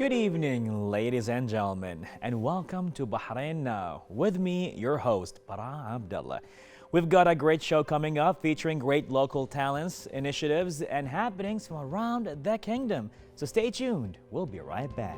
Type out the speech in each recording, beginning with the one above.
Good evening, ladies and gentlemen, and welcome to Bahrain Now. With me, your host, Bara Abdulla. We've got a great show coming up featuring great local talents, initiatives, and happenings from around the kingdom. So stay tuned. We'll be right back.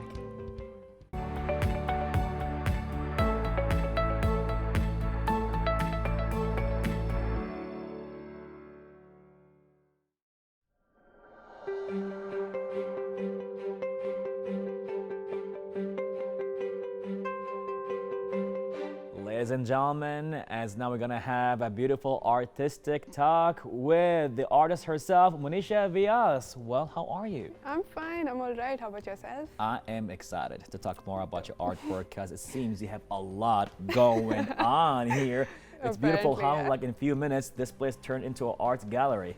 Ladies and gentlemen, as now we're gonna have a beautiful artistic talk with the artist herself, Monisha Vias. Well, how are you? I'm fine, I'm all right. How about yourself? I am excited to talk more about your artwork because it seems you have a lot going on here. It's beautiful how, like in a few minutes, this place turned into an art gallery.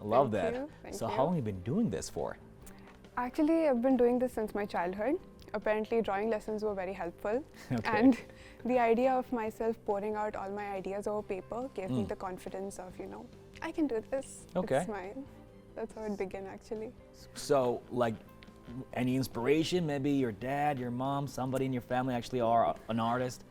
I love that. So how long have you been doing this for? Actually, I've been doing this since my childhood. Apparently, drawing lessons were very helpful. And the idea of myself pouring out all my ideas over paper gave me the confidence of, I can do this. It's mine. That's how it began, actually. So, like, any inspiration? Maybe your dad, your mom, somebody in your family actually are an artist?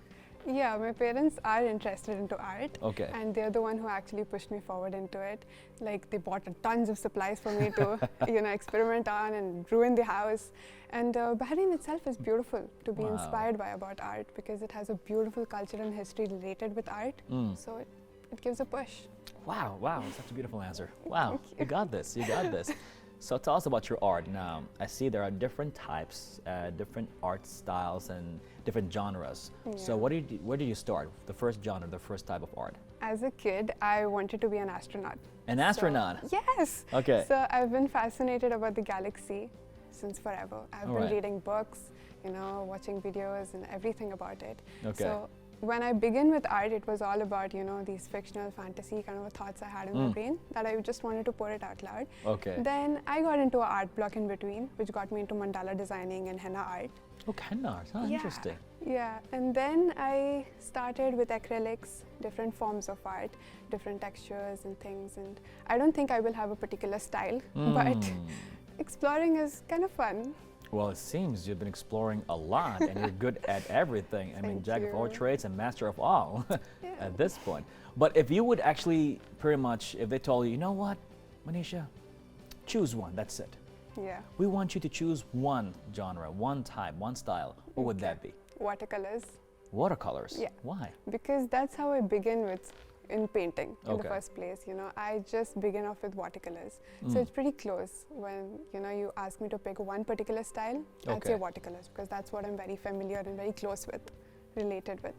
Yeah, my parents are interested into art. Okay. And they're the one who actually pushed me forward into it. Like, they bought tons of supplies for me to, experiment on and ruin the house. And Bahrain itself is beautiful to be inspired by about art because it has a beautiful culture and history related with art. So it gives a push. Wow, such a beautiful answer. Wow, you got this, you got this. So tell us about your art now. I see there are different types, different art styles and different genres. Yeah. So where did you start? The first genre, the first type of art? As a kid, I wanted to be an astronaut. An astronaut? Yes! Okay. So I've been fascinated about the galaxy since forever. I've been reading books, watching videos and everything about it. Okay. So when I began with art, it was all about, these fictional fantasy kind of thoughts I had in my brain that I just wanted to pour it out loud. Okay. Then I got into an art block in between, which got me into mandala designing and henna art. Oh, henna art, interesting. Yeah, and then I started with acrylics, different forms of art, different textures and things. And I don't think I will have a particular style, but exploring is kind of fun. Well, it seems you've been exploring a lot and you're good at everything. I mean, jack of all trades and master of all at this point. But if you would actually pretty much, if they told you, you know what, Monisha, choose one, that's it. Yeah. We want you to choose one genre, one type, one style. What would that be? Watercolors. Watercolors? Yeah. Why? Because that's how I begin in painting in the first place. I just begin off with watercolors. So it's pretty close when, you ask me to pick one particular style, I'd say watercolors because that's what I'm very familiar and very close with, related with.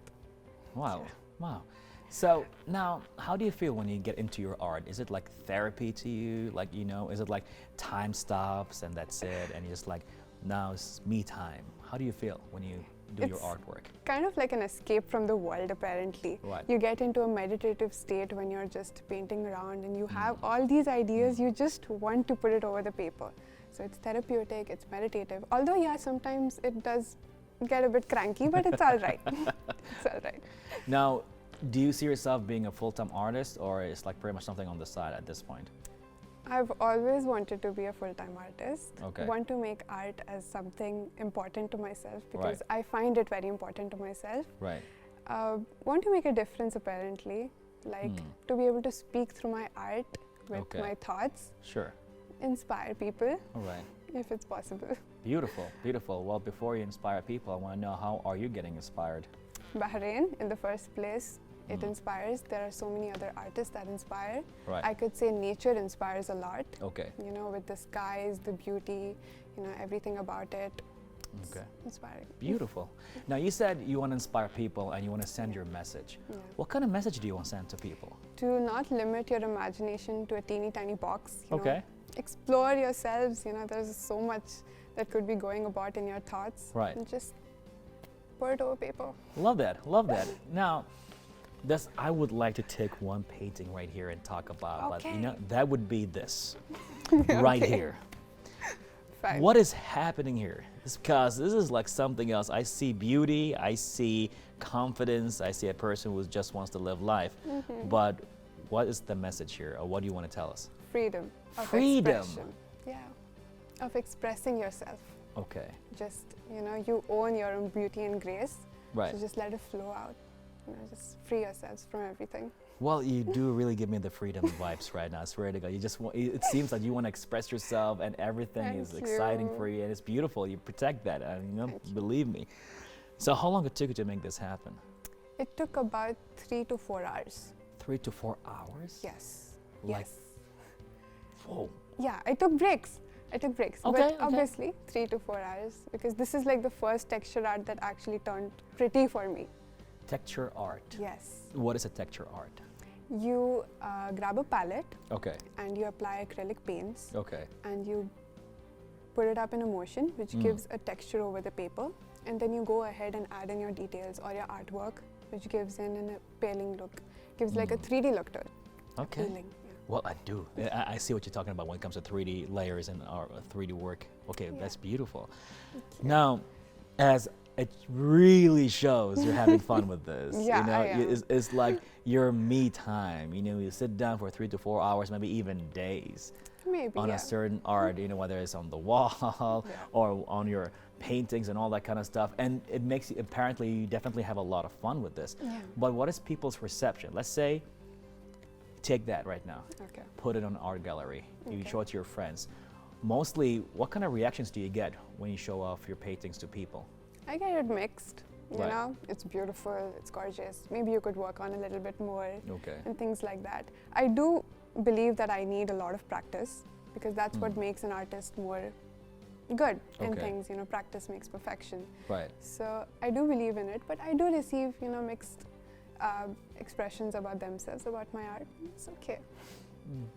Wow, wow. So now, how do you feel when you get into your art? Is it like therapy to you? Like, is it like time stops and that's it? And you're just like, now it's me time. How do you feel when you do your artwork? Kind of like an escape from the world, apparently. Right. You get into a meditative state when you're just painting around and you have all these ideas, you just want to put it over the paper. So it's therapeutic, it's meditative. Although, yeah, sometimes it does get a bit cranky, but it's all right. It's all right. Now, do you see yourself being a full-time artist or is like pretty much something on the side at this point? I've always wanted to be a full-time artist. Okay. Want to make art as something important to myself because I find it very important to myself. Right. Want to make a difference, apparently, like to be able to speak through my art with my thoughts. Sure. Inspire people. All right. If it's possible. Beautiful, beautiful. Well, before you inspire people, I want to know, how are you getting inspired? Bahrain, in the first place, it inspires. There are so many other artists that inspire. Right. I could say nature inspires a lot. Okay. With the skies, the beauty, everything about it. Okay. Inspiring. Beautiful. Now, you said you want to inspire people and you want to send your message. Yeah. What kind of message do you want to send to people? To not limit your imagination to a teeny tiny box. Okay. Explore yourselves. There's so much that could be going about in your thoughts. Right. And just pour it over paper. Love that. Love that. Now, I would like to take one painting right here and talk about, but that would be this right here. Fine. What is happening here? It's because this is like something else. I see beauty, I see confidence, I see a person who just wants to live life. But what is the message here, or what do you want to tell us? Freedom. Freedom. Expression. Yeah. Of expressing yourself. Okay. Just, you own your own beauty and grace. Right. So just let it flow out. Just free yourselves from everything. Well, you do really give me the freedom vibes right now. I swear to God, you just it seems like you want to express yourself, and everything is exciting for you, and it's beautiful. You protect that, believe me. So, how long it took you to make this happen? It took about 3 to 4 hours. 3 to 4 hours? Yes. Like, yes. Whoa. Yeah, I took breaks. Okay, but obviously 3 to 4 hours, because this is like the first texture art that actually turned pretty for me. Texture art. Yes. What is a texture art? You grab a palette. Okay. And you apply acrylic paints. Okay. And you put it up in a motion, which gives a texture over the paper. And then you go ahead and add in your details or your artwork, which gives in an appealing look. Gives like a 3D look to it. Okay. Appealing. Well, I do. I see what you're talking about when it comes to 3D layers and our 3D work. Okay, that's beautiful. Now, as it really shows you're having fun with this. It's like your me time. You sit down for 3 to 4 hours, maybe even days. Maybe, on a certain art, whether it's on the wall or on your paintings and all that kind of stuff. And it makes you, apparently, you definitely have a lot of fun with this. Yeah. But what is people's reception? Let's say, take that right now. Okay. Put it on an art gallery. You show it to your friends. Mostly, what kind of reactions do you get when you show off your paintings to people? I get it mixed. You know, it's beautiful, it's gorgeous. Maybe you could work on a little bit more. Okay. And things like that. I do believe that I need a lot of practice, because that's what makes an artist more good in things. Practice makes perfection. Right. So I do believe in it, but I do receive, mixed expressions about themselves, about my art. It's okay.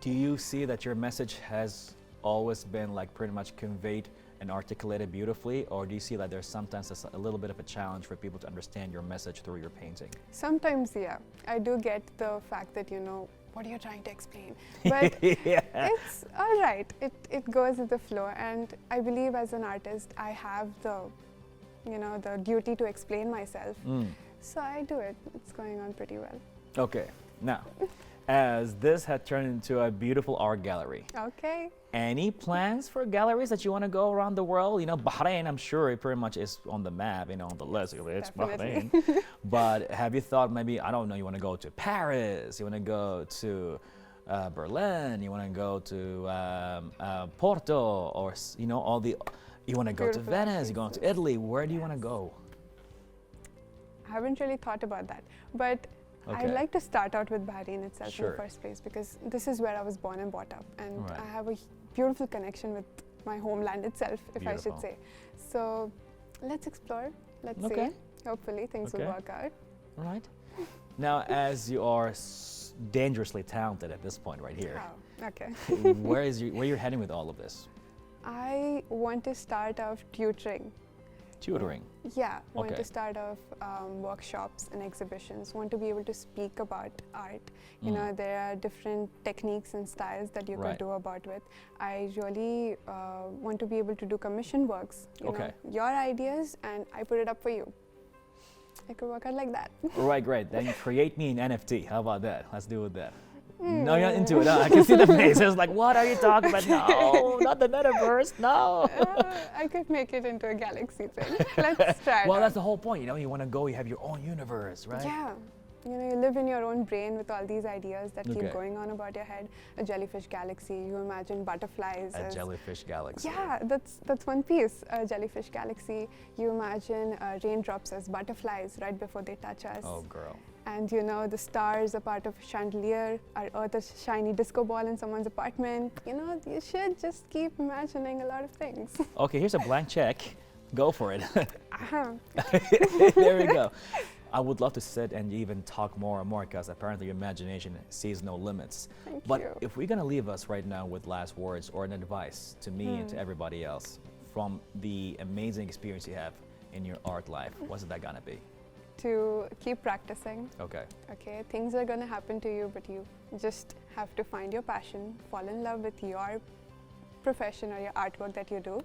Do you see that your message has always been like pretty much conveyed and articulated beautifully, or do you see that there's sometimes a little bit of a challenge for people to understand your message through your painting? Sometimes, yeah. I do get the fact that, what are you trying to explain? But it's all right. It goes with the flow, and I believe as an artist, I have the duty to explain myself. So I do it. It's going on pretty well. Okay. Now, as this had turned into a beautiful art gallery. Okay. Any plans for galleries that you want to go around the world? Bahrain, I'm sure it pretty much is on the map, on the list. It's Bahrain. But have you thought maybe, I don't know, you want to go to Paris, you want to go to Berlin, you want to go to Porto, or, all the, you want to go to Venice, you're going to Italy. Where do you want to go? I haven't really thought about that. But I'd like to start out with Bahrain itself in the first place, because this is where I was born and brought up, and I have a beautiful connection with my homeland itself, if I should say. So let's explore. Let's see. Hopefully things will work out. All right. Now, as you are dangerously talented at this point right here, where you're heading with all of this? I want to start off tutoring. Tutoring? Yeah, want to start off workshops and exhibitions, want to be able to speak about art. There are different techniques and styles that you could do about with. I really want to be able to do commission works, your ideas, and I put it up for you. I could work out like that. Right, great. Then create me an NFT. How about that? Let's do with that. No, you're not into it. Huh? I can see the face. It's like, what are you talking about? No, not the metaverse. No. I could make it into a galaxy thing. Let's try. Well, that's the whole point. You want to go. You have your own universe, right? Yeah. You live in your own brain with all these ideas that keep going on about your head. A jellyfish galaxy. You imagine butterflies. A jellyfish galaxy. Yeah, that's one piece. A jellyfish galaxy. You imagine raindrops as butterflies right before they touch us. Oh, girl. And the stars are part of a chandelier, our Earth is a shiny disco ball in someone's apartment. You should just keep imagining a lot of things. Okay, here's a blank check. Go for it. There we go. I would love to sit and even talk more and more, because apparently your imagination sees no limits. Thank you. If we're going to leave us right now with last words or an advice to me and to everybody else from the amazing experience you have in your art life, what's that going to be? To keep practicing. Okay. Things are going to happen to you, but you just have to find your passion, fall in love with your profession or your artwork that you do,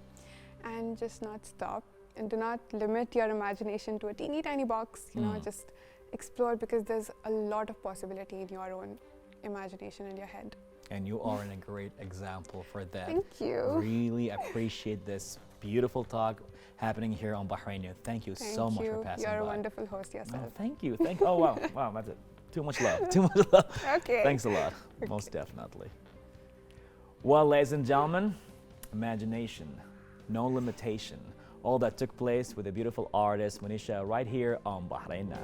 and just not stop. And do not limit your imagination to a teeny tiny box. Just explore, because there's a lot of possibility in your own imagination in your head. And you are a great example for that. Thank you. Really appreciate this beautiful talk happening here on Bahrain Now. Thank you so much for passing by. You're a wonderful host yourself. Oh, thank you. Oh, wow. Wow, that's it. Too much love. Too much love. Okay. Thanks a lot. Okay. Most definitely. Well, ladies and gentlemen, imagination, no limitation. All that took place with the beautiful artist Manisha right here on Bahrain Now.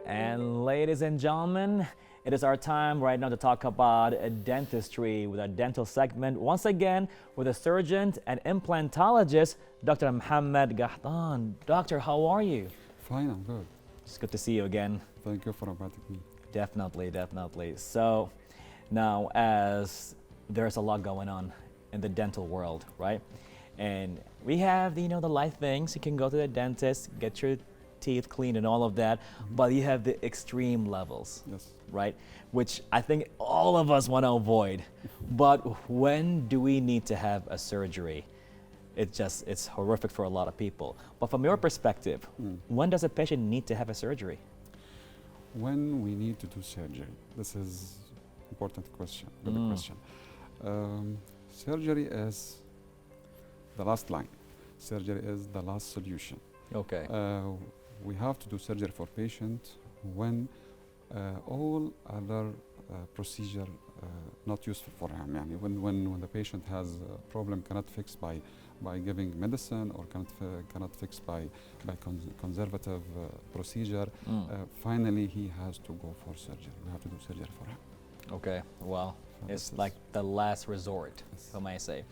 And ladies and gentlemen, it is our time right now to talk about dentistry with our dental segment. Once again, with a surgeon and implantologist, Dr. Mohammed Grafting. Doctor, how are you? Fine, I'm good. It's good to see you again. Thank you for inviting me. Definitely, definitely. So now, as there's a lot going on in the dental world, right? And we have, the light things. You can go to the dentist, get your teeth cleaned and all of that, but you have the extreme levels, Yes. right? Which I think all of us want to avoid. But when do we need to have a surgery? It's horrific for a lot of people. But from your perspective, when does a patient need to have a surgery? When we need to do surgery, this is important question, good question. Surgery is the last line. Surgery is the last solution. Okay. We have to do surgery for patient when all other procedure not useful for him. Yani when the patient has a problem cannot fix by giving medicine or cannot fix by conservative procedure. Finally, he has to go for surgery. We have to do surgery for him. Okay. Well, So it's this like the last resort, Yes. if I may say.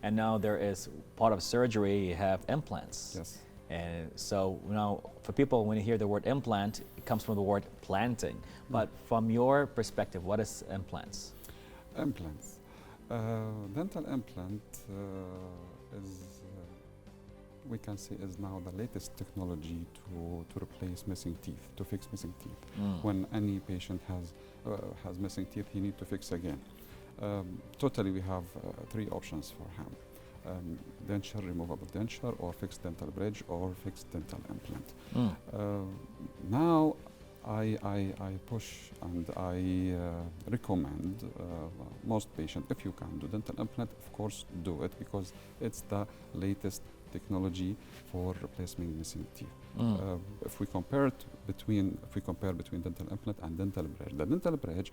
And now there is part of surgery, you have implants. Yes. And so now for people, when you hear the word implant, it comes from the word planting. But from your perspective, what is implants? Implants. Dental implant is, we can say, is now the latest technology to replace missing teeth, to fix missing teeth. When any patient has missing teeth, he needs to fix again. Totally, we have three options for him. Denture, removable denture, or fixed dental bridge, or fixed dental implant. Now, I push and I recommend most patients, if you can do dental implant, of course do it, because it's the latest technology for replacing missing teeth. If we compare between dental implant and dental bridge, the dental bridge,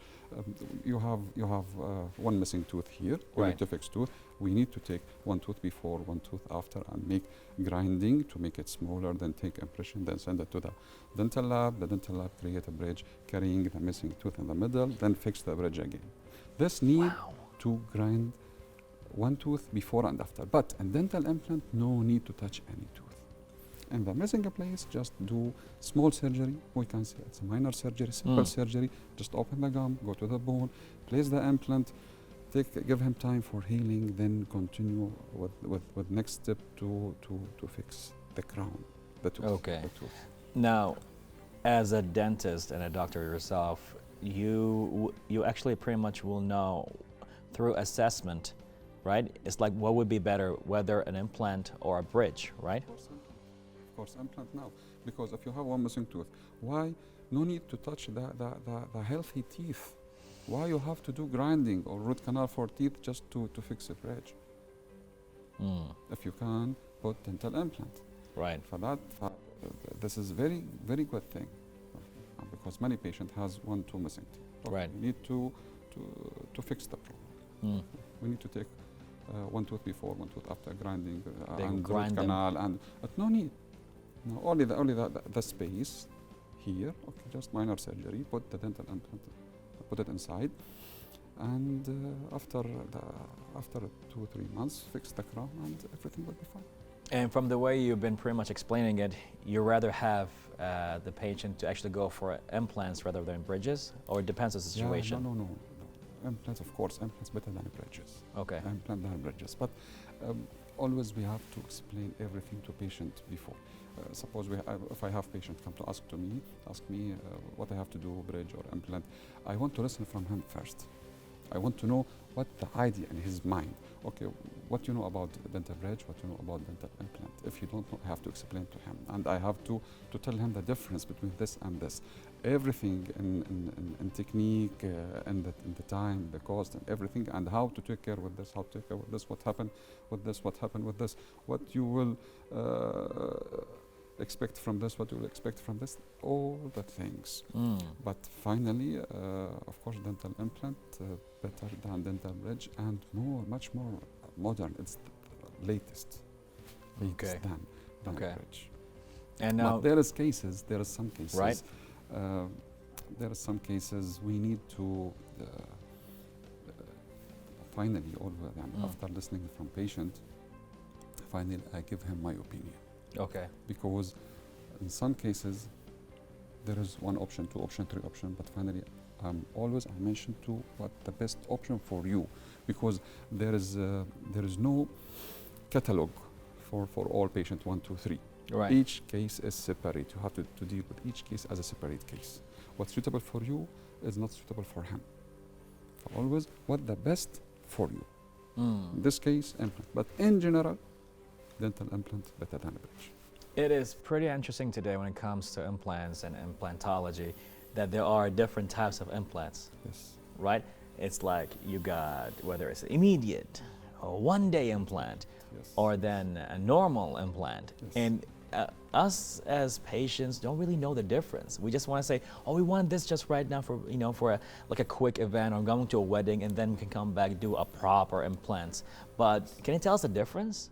you have one missing tooth here. We Right. need to fix tooth. We need to take one tooth before, one tooth after, and make grinding to make it smaller. Then take impression, then send it to the dental lab. The dental lab create a bridge carrying the missing tooth in the middle. Then fix the bridge again. This need to grind one tooth before and after. But in dental implant, no need to touch any tooth. In the missing place, just do small surgery. We can say it's a minor surgery, simple surgery. Just open the gum, go to the bone, place the implant, give him time for healing, then continue with next step to fix the crown, the tooth. Okay. The tooth. Now, as a dentist and a doctor yourself, you actually pretty much will know through assessment, right? It's like what would be better, whether an implant or a bridge, right? Of course, implant now. Because if you have one missing tooth, why no need to touch the healthy teeth? Why you have to do grinding or root canal for teeth just to fix a bridge? If you can, put dental implant. Right. For that, this is very, very good thing. Because many patient has one, two missing teeth. Right. We need to fix the problem. We need to take one tooth before, one tooth after grinding and grind root canal, and but no need. No, only the space here. Okay, just minor surgery. Put the dental implant, put it inside, and after 2-3 months, fix the crown, and everything will be fine. And from the way you've been pretty much explaining it, you rather have the patient to actually go for implants rather than bridges, or it depends on the situation? Yeah, no. Implants, of course, implants better than bridges. Okay. Implant than bridges, but always we have to explain everything to patient before. suppose if I have patient come to ask me what I have to do, bridge or implant, I want to listen from him first. I want to know what the idea in his mind. Okay, what you know about dental bridge, what you know about dental implant. If you don't know, I have to explain to him, and I have to tell him the difference between this and this. Everything in technique, in the time, the cost, and everything, and how to take care with this, how to take care with this, what happened with this, what happened with this, what you will expect from this, what you will expect from this, all the things. But finally, of course, dental implant better than dental bridge and much more modern. It's the latest than bridge. And now but there are some cases, right? There are some cases we need to finally, after listening from patient, finally I give him my opinion. Okay. Because in some cases there is one option, two option, three option, but finally always I mention to what the best option for you, because there is no catalog for all patient 1, 2, 3. Right. Each case is separate. You have to deal with each case as a separate case. What's suitable for you is not suitable for him. So always what the best for you. In this case, implant. But in general, dental implant better than a bridge. It is pretty interesting today when it comes to implants and implantology that there are different types of implants. Yes. Right? It's like you got whether it's immediate or one-day implant, Yes. or then a normal implant. Yes. And us as patients don't really know the difference. We just want to say, oh, we want this just right now for like a quick event or going to a wedding, and then we can come back and do a proper implant. But can you tell us the difference?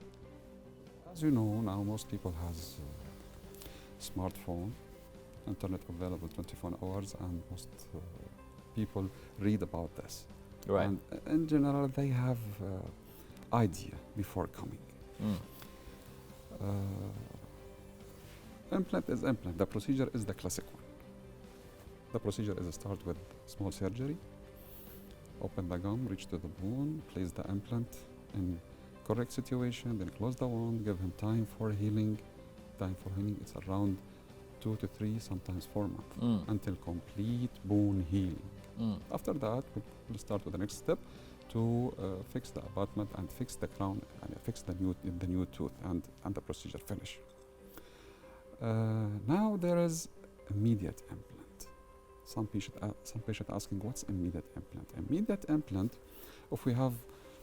As you know, now most people has smartphone, internet available 24 hours, and most people read about this. Right. And in general, they have idea before coming. Implant is implant. The procedure is the classic one. The procedure is start with small surgery, open the gum, reach to the bone, place the implant in correct situation, then close the wound, give him time for healing. Time for healing is around 2 to 3, sometimes 4 months, until complete bone healing. After that, we'll start with the next step to fix the abutment and fix the crown and fix the new tooth, and the procedure finish. Now there is immediate implant. Some patient asking, what's immediate implant? Immediate implant, if we have,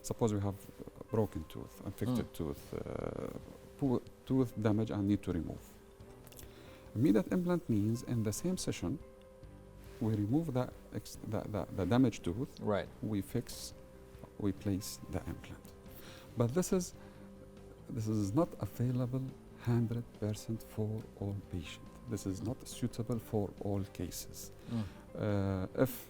suppose we have a broken tooth, infected tooth, tooth damage and need to remove. Immediate implant means in the same session, we remove the damaged tooth. Right. We place the implant. But this is not available 100% for all patients. This is not suitable for all cases. If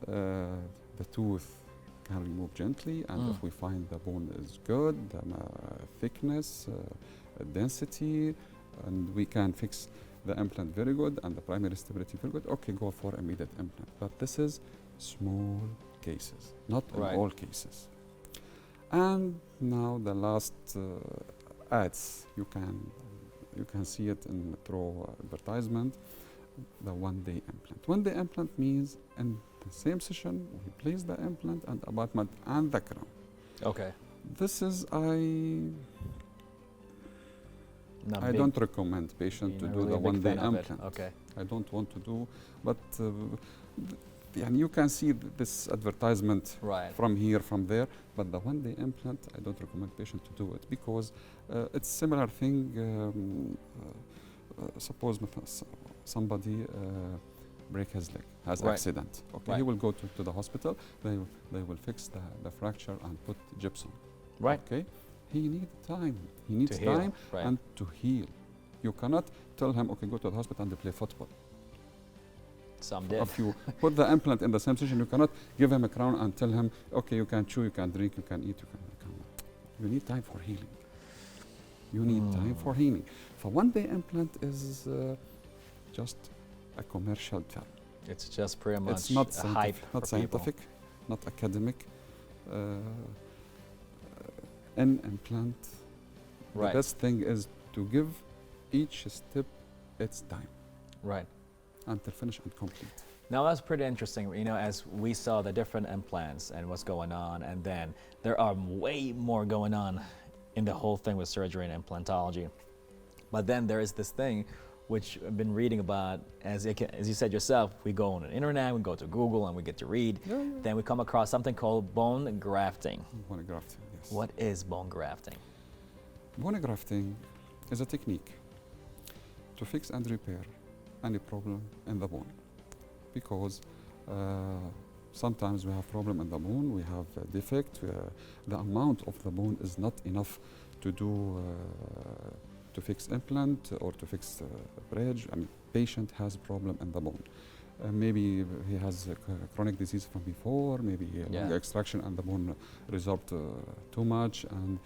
the tooth can remove gently, and if we find the bone is good, the thickness, density, and we can fix the implant very good and the primary stability very good, okay, go for immediate implant. But this is small cases, not in all cases. And now the last ads, you can see it through advertisement, the one-day implant. One-day implant means in the same session we place the implant and abutment and the crown. Okay. This is I don't recommend patient to do the one-day implant. Okay. I don't want to do, but and you can see this advertisement from here, from there, but the one-day implant, I don't recommend patient to do it, because it's similar thing. Suppose somebody break his leg, has accident. Okay, he will go to the hospital. They will fix the fracture and put gypsum. Right. Okay. He needs time. He needs time and to heal. You cannot tell him, okay, go to the hospital and play football. Some did. If you put the implant in the same session, you cannot give him a crown and tell him, okay, you can chew, you can drink, you can eat, you can. You need time for healing. You need time for healing. For one-day implant is just a commercial term. It's just pretty much it's not a hype, not scientific, not academic. An implant. The best thing is to give each step its time Right. until finish and complete. Now that's pretty interesting, you know, as we saw the different implants and what's going on, and then there are way more going on in the whole thing with surgery and implantology. But then there is this thing which I've been reading about, as you said yourself, we go on the internet, we go to Google and we get to read, then we come across something called bone grafting. Bone grafting, yes. What is bone grafting? Bone grafting is a technique to fix and repair any problem in the bone, because sometimes we have problem in the bone, we have a defect, the amount of the bone is not enough to do to fix implant or to fix bridge. I mean, patient has problem in the bone. Maybe he has a chronic disease from before, maybe lung extraction and the bone resorbed too much, and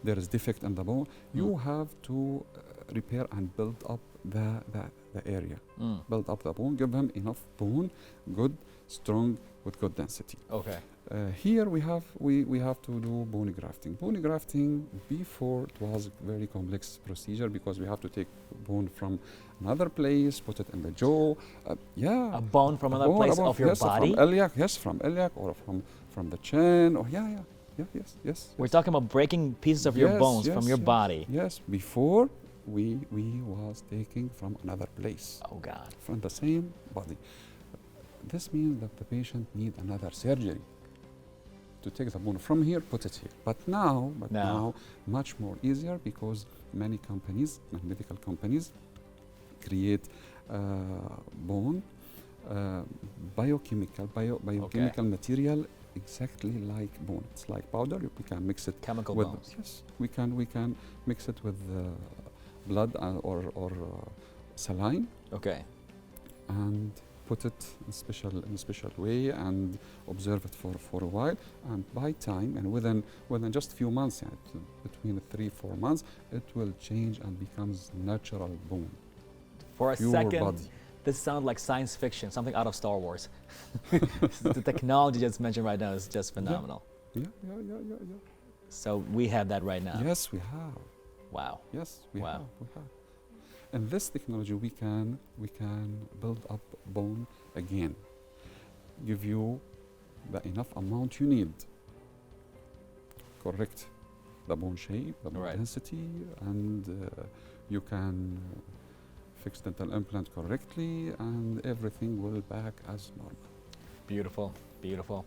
there is defect in the bone. You have to repair and build up the area. Build up the bone, give him enough bone, good, strong, with good density. Okay. Here we have to do bone grafting. Bone grafting before it was a very complex procedure, because we have to take bone from another place, put it in the jaw. A bone from another place of your body? From iliac or from the chin. Or yes. We're talking about breaking pieces of your bones from your body. Yes, before we was taking from another place. Oh God. From the same body. This means that the patient need another surgery to take the bone from here, put it here. But now, much more easier, because many companies, medical companies, create bone, biochemical material exactly like bone. It's like powder. We can mix it chemical with bones. Yes, we can mix it with blood or saline. Okay. And put it in special way and observe it for a while, and by time and within just few months, between 3-4 months, it will change and becomes natural bone. For a pure second, body. This sounds like science fiction, something out of Star Wars. The technology just mentioned right now is just phenomenal. Yeah. So we have that right now. Yes, we have. Wow. Yes, we have. And this technology, we can build up bone again, give you the enough amount you need, correct the bone shape, the bone density, and you can fix dental implant correctly, and everything will back as normal. Beautiful, beautiful,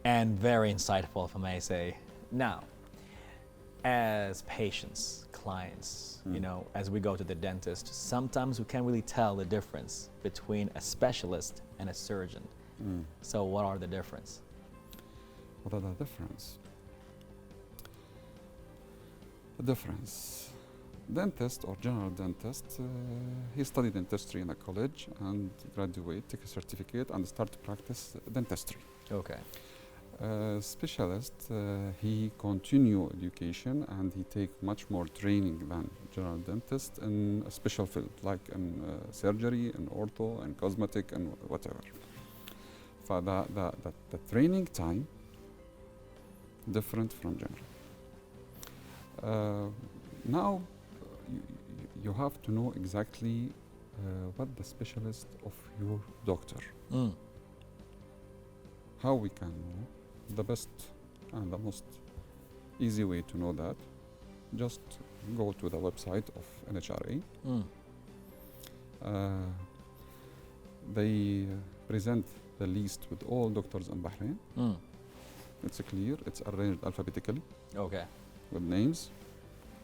and very insightful, if I may say. Now, as patients, clients, you know, as we go to the dentist, sometimes we can't really tell the difference between a specialist and a surgeon. So what are the difference? What are the difference? The difference. Dentist or general dentist, he studied dentistry in a college and graduate, take a certificate and start to practice dentistry. Okay. Specialist, he continue education and he take much more training than general dentist in a special field, like in surgery, in ortho, and cosmetic, and whatever. For the training time different from general. Now you have to know exactly what the specialist of your doctor. How we can know? The best and the most easy way to know that, just go to the website of NHRA. They present the list with all doctors in Bahrain. It's clear, it's arranged alphabetically. Okay. With names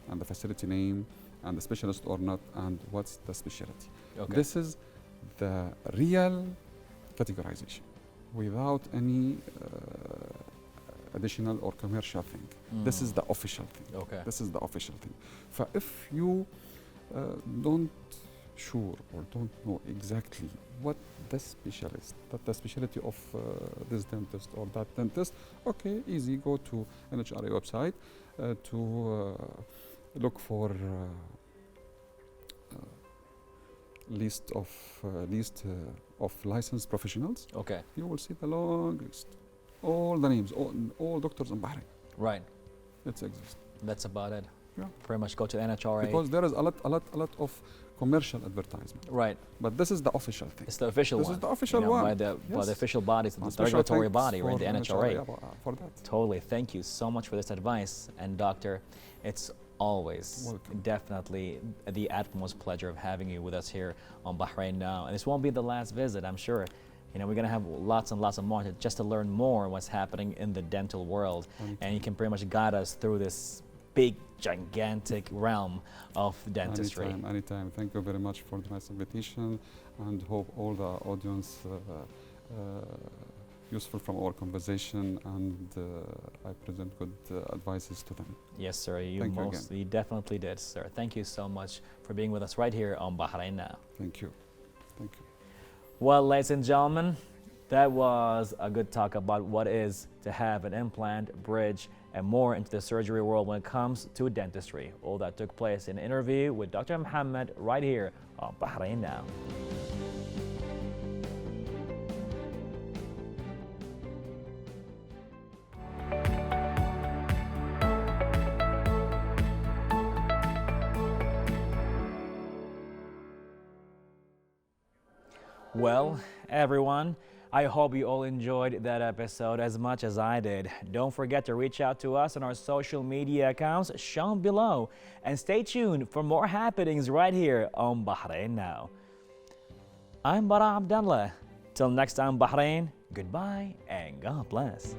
and the facility name and the specialist or not, and what's the specialty. Okay. This is the real categorization, without any additional or commercial thing. This is the official thing. Okay. This is the official thing. If you don't sure or don't know exactly what the specialist, that the specialty of this dentist or that dentist, okay, easy, go to NHRA website to look for list of licensed professionals. Okay. You will see the long list, all the names, all doctors in Bahrain. Right. It exists. That's about it. Yeah. Pretty much go to the NHRA. Because there is a lot of commercial advertisement. Right. But this is the official thing. It's the official This one. is the official one. By the official bodies, the Special regulatory thanks body, right? for The NHRA. for that. Totally. Thank you so much for this advice. And doctor, it's always Welcome. definitely the utmost pleasure of having you with us here on Bahrain Now. And this won't be the last visit, I'm sure. We're going to have lots and lots of more just to learn more what's happening in the dental world. And you can pretty much guide us through this big, gigantic realm of dentistry. Anytime. Thank you very much for the nice invitation, and hope all the audience useful from our conversation, and I present good advices to them. Yes, sir. You definitely did, sir. Thank you so much for being with us right here on Bahrain Now. Thank you. Thank you. Well, ladies and gentlemen, that was a good talk about what is to have an implant, bridge, and more into the surgery world when it comes to dentistry. All that took place in an interview with Dr. Muhammad right here on Bahrain Now. Well, everyone, I hope you all enjoyed that episode as much as I did. Don't forget to reach out to us on our social media accounts shown below, and stay tuned for more happenings right here on Bahrain Now. I'm Bara Abdulla. Till next time, Bahrain, goodbye and God bless.